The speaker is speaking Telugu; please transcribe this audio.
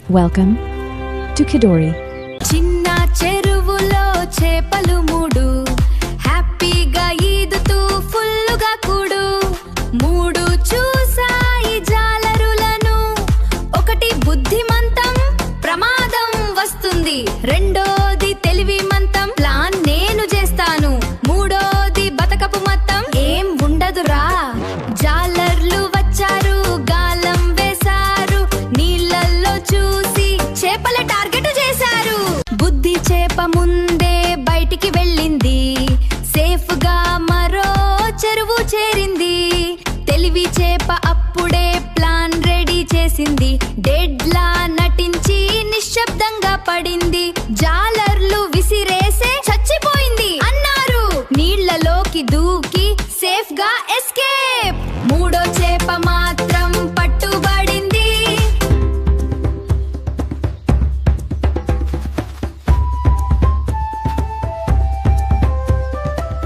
Welcome to Kidori. చిన్న చెరువులో చేపలు మూడు హ్యాపీగా ఈదుతూ ఫుల్లుగా కూడు మూడు చూసాయి జాలరులను ఒకటి బుద్ధిమంతం ప్రమాదం వస్తుంది రెండోది తెలివి మంతం ప్లాన్ నేను చేస్తాను మూడోది బతకపు మొత్తం ఏం ఉండదురా జాలర్లు వచ్చారు గాలం వేశారు నీళ్ళల్లో చూసి చేపల టార్గెట్ చేశారు బుద్ధి చేప ముందే బయటికి వెళ్ళింది సేఫ్ గా మరో చెరువు చేరింది తెలివి చేప అప్పుడే ప్లాన్ రెడీ చేసింది